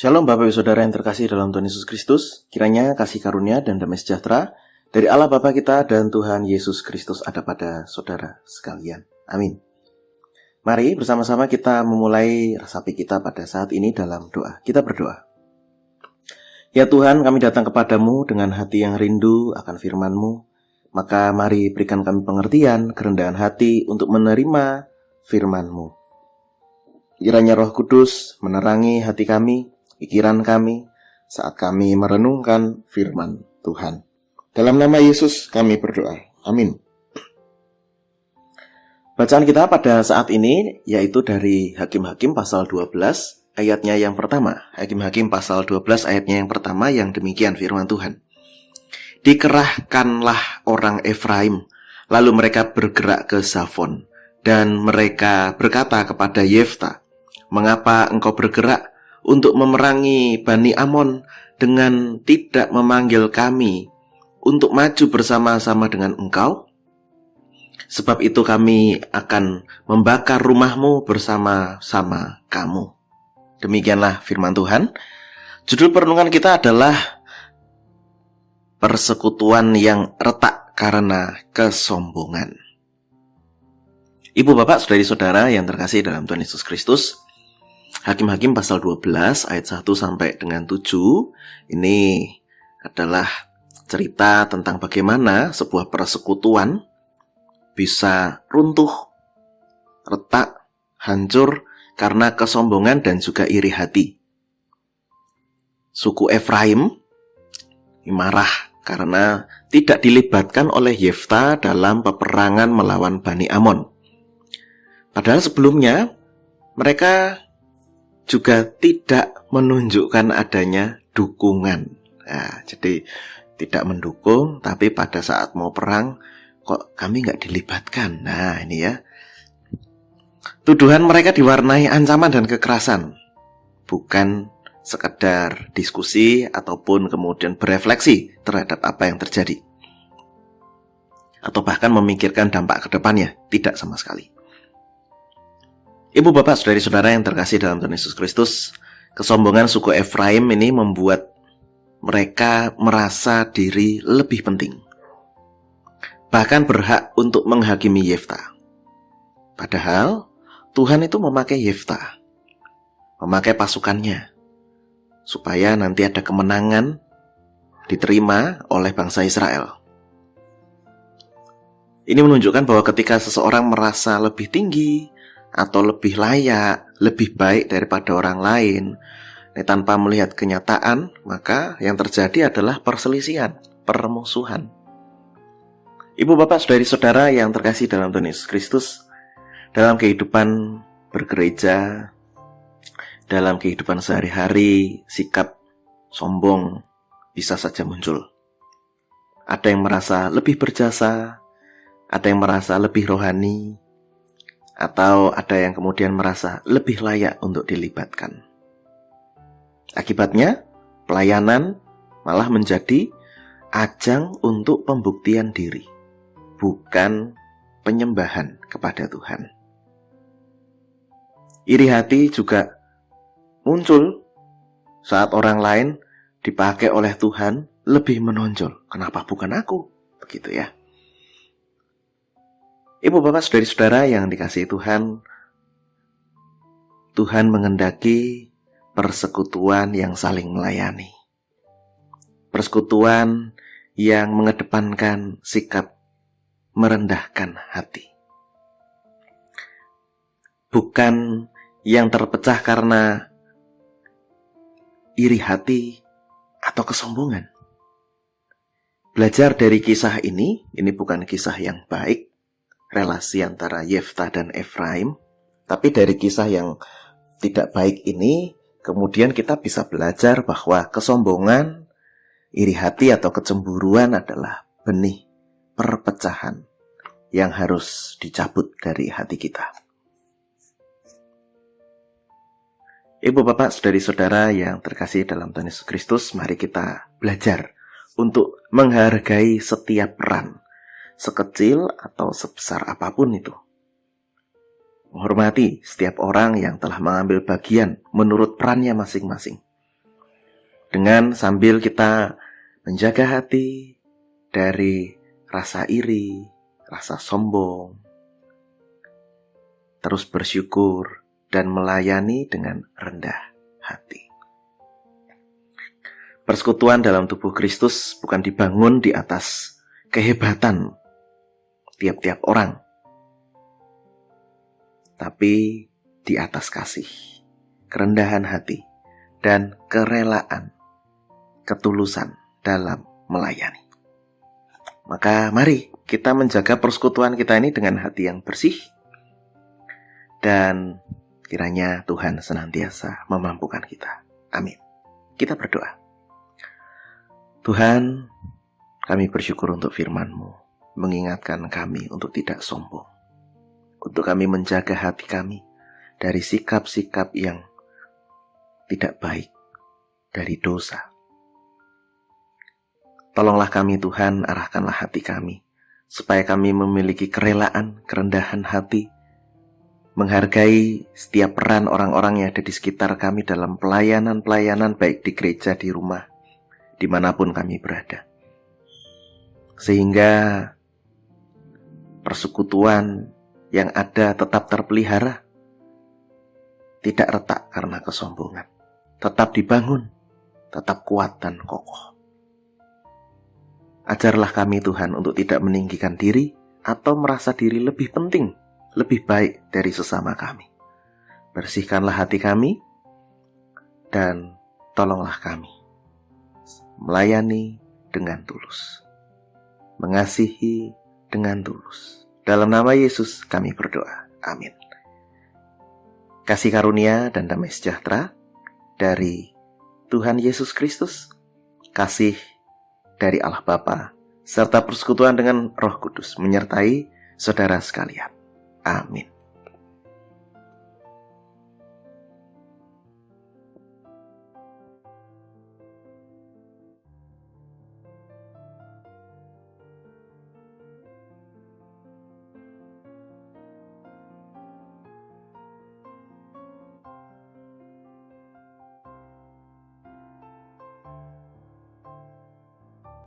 Shalom Bapak Ibu Saudara yang terkasih dalam Tuhan Yesus Kristus. Kiranya kasih karunia dan damai sejahtera dari Allah Bapa kita dan Tuhan Yesus Kristus ada pada saudara sekalian. Amin. Mari bersama-sama kita memulai resapi kita pada saat ini dalam doa. Kita berdoa. Ya Tuhan, kami datang kepadamu dengan hati yang rindu akan firman-Mu. Maka mari berikan kami pengertian, kerendahan hati untuk menerima firman-Mu. Kiranya Roh Kudus menerangi hati kami, pikiran kami, saat kami merenungkan firman Tuhan. Dalam nama Yesus kami berdoa. Amin. Bacaan kita pada saat ini yaitu dari Hakim-Hakim pasal 12 ayatnya yang pertama. Hakim-Hakim pasal 12 ayatnya yang pertama yang demikian firman Tuhan. Dikerahkanlah orang Efraim, lalu mereka bergerak ke Zafon, dan mereka berkata kepada Yefta, "Mengapa engkau bergerak untuk memerangi Bani Amon dengan tidak memanggil kami untuk maju bersama-sama dengan engkau? Sebab itu kami akan membakar rumahmu bersama-sama kamu." Demikianlah firman Tuhan. Judul perenungan kita adalah persekutuan yang retak karena kesombongan. Ibu bapak, saudari-saudara yang terkasih dalam Tuhan Yesus Kristus, Hakim-Hakim pasal 12 ayat 1 sampai dengan 7 ini adalah cerita tentang bagaimana sebuah persekutuan bisa runtuh, retak, hancur karena kesombongan dan juga iri hati. Suku Efraim marah karena tidak dilibatkan oleh Yefta dalam peperangan melawan Bani Amon. Padahal sebelumnya mereka juga tidak menunjukkan adanya dukungan. Nah, jadi tidak mendukung, tapi pada saat mau perang kok kami nggak dilibatkan. Nah ini ya, tuduhan mereka diwarnai ancaman dan kekerasan, bukan sekedar diskusi ataupun kemudian berefleksi terhadap apa yang terjadi, atau bahkan memikirkan dampak ke depannya. Tidak sama sekali. Ibu bapak, saudari-saudara yang terkasih dalam Tuhan Yesus Kristus, kesombongan suku Efraim ini membuat mereka merasa diri lebih penting, bahkan berhak untuk menghakimi Yefta. Padahal Tuhan itu memakai Yefta, memakai pasukannya, supaya nanti ada kemenangan diterima oleh bangsa Israel. Ini menunjukkan bahwa ketika seseorang merasa lebih tinggi atau lebih layak, lebih baik daripada orang lain, tanpa melihat kenyataan, maka yang terjadi adalah perselisihan, permusuhan. Ibu bapak, saudari-saudara yang terkasih dalam Tuhan Yesus Kristus, dalam kehidupan bergereja, dalam kehidupan sehari-hari, sikap sombong bisa saja muncul. Ada yang merasa lebih berjasa, ada yang merasa lebih rohani, atau ada yang kemudian merasa lebih layak untuk dilibatkan. Akibatnya, pelayanan malah menjadi ajang untuk pembuktian diri, bukan penyembahan kepada Tuhan. Iri hati juga muncul saat orang lain dipakai oleh Tuhan lebih menonjol. Kenapa bukan aku? Begitu ya. Ibu bapak, saudari-saudara yang dikasihi Tuhan, Tuhan mengendaki persekutuan yang saling melayani, persekutuan yang mengedepankan sikap merendahkan hati, bukan yang terpecah karena iri hati atau kesombongan. Belajar dari kisah ini bukan kisah yang baik, relasi antara Yefta dan Efraim, tapi dari kisah yang tidak baik ini kemudian kita bisa belajar bahwa kesombongan, iri hati atau kecemburuan adalah benih perpecahan yang harus dicabut dari hati kita. Ibu bapak, saudari-saudara yang terkasih dalam Tuhan Yesus Kristus, mari kita belajar untuk menghargai setiap peran, sekecil atau sebesar apapun itu. Menghormati setiap orang yang telah mengambil bagian menurut perannya masing-masing. Dengan sambil kita menjaga hati dari rasa iri, rasa sombong, terus bersyukur dan melayani dengan rendah hati. Persekutuan dalam tubuh Kristus bukan dibangun di atas kehebatan tiap-tiap orang, tapi di atas kasih, kerendahan hati, dan kerelaan, ketulusan dalam melayani. Maka mari kita menjaga persekutuan kita ini dengan hati yang bersih, dan kiranya Tuhan senantiasa memampukan kita. Amin. Kita berdoa. Tuhan, kami bersyukur untuk firman-Mu, mengingatkan kami untuk tidak sombong, untuk kami menjaga hati kami dari sikap-sikap yang tidak baik, dari dosa. Tolonglah kami Tuhan, arahkanlah hati kami, supaya kami memiliki kerelaan, kerendahan hati, menghargai setiap peran orang-orang yang ada di sekitar kami dalam pelayanan-pelayanan, baik di gereja, di rumah, dimanapun kami berada. Sehingga persekutuan yang ada tetap terpelihara, tidak retak karena kesombongan, tetap dibangun, tetap kuat dan kokoh. Ajarlah kami Tuhan untuk tidak meninggikan diri atau merasa diri lebih penting, lebih baik dari sesama kami. Bersihkanlah hati kami dan tolonglah kami melayani dengan tulus, mengasihi dengan tulus. Dalam nama Yesus kami berdoa. Amin. Kasih karunia dan damai sejahtera dari Tuhan Yesus Kristus, kasih dari Allah Bapa, serta persekutuan dengan Roh Kudus menyertai saudara sekalian. Amin.